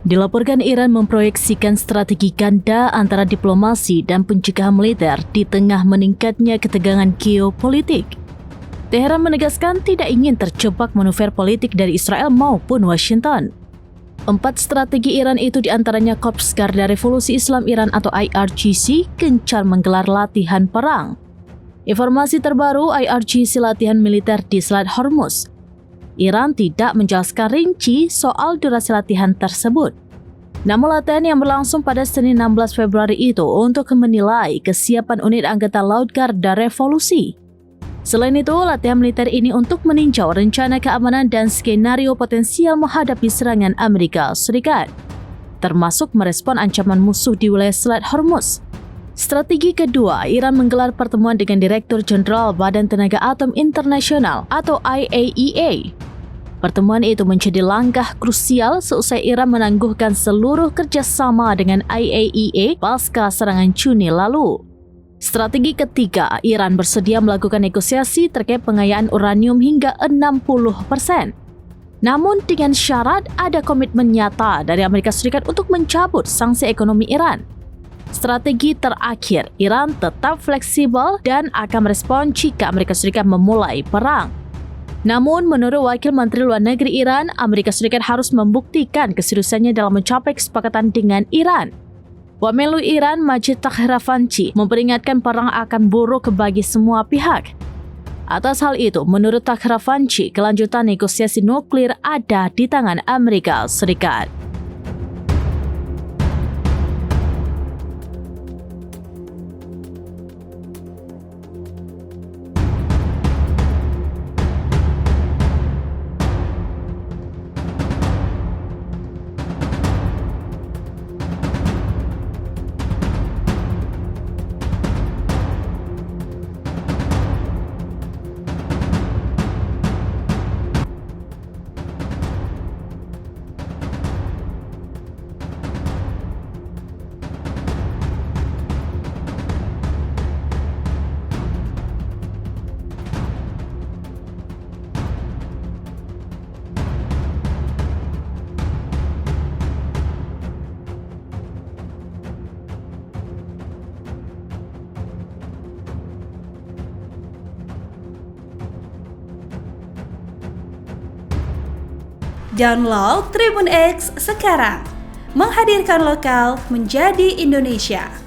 Dilaporkan Iran memproyeksikan strategi ganda antara diplomasi dan pencegahan militer di tengah meningkatnya ketegangan geopolitik. Teheran menegaskan tidak ingin terjebak manuver politik dari Israel maupun Washington. 4 strategi Iran itu diantaranya Korps Garda Revolusi Islam Iran atau IRGC gencar menggelar latihan perang. Informasi terbaru IRGC latihan militer di Selat Hormuz. Iran tidak menjelaskan rinci soal durasi latihan tersebut. Namun latihan yang berlangsung pada Senin 16 Februari itu untuk menilai kesiapan unit Angkatan Laut Garda Revolusi. Selain itu, latihan militer ini untuk meninjau rencana keamanan dan skenario potensial menghadapi serangan Amerika Serikat, termasuk merespon ancaman musuh di wilayah Selat Hormuz. Strategi kedua, Iran menggelar pertemuan dengan Direktur Jenderal Badan Tenaga Atom Internasional atau IAEA. Pertemuan itu menjadi langkah krusial seusai Iran menangguhkan seluruh kerjasama dengan IAEA pasca serangan Juni lalu. Strategi ketiga, Iran bersedia melakukan negosiasi terkait pengayaan uranium hingga 60%. Namun dengan syarat ada komitmen nyata dari Amerika Serikat untuk mencabut sanksi ekonomi Iran. Strategi terakhir, Iran tetap fleksibel dan akan merespon jika Amerika Serikat memulai perang. Namun menurut Wakil Menteri Luar Negeri Iran, Amerika Serikat harus membuktikan keseriusannya dalam mencapai kesepakatan dengan Iran. Wamenlu Iran Majid Takhravanchi memperingatkan perang akan buruk bagi semua pihak. Atas hal itu, menurut Takhravanchi, kelanjutan negosiasi nuklir ada di tangan Amerika Serikat. Download Tribun X sekarang, menghadirkan lokal menjadi Indonesia.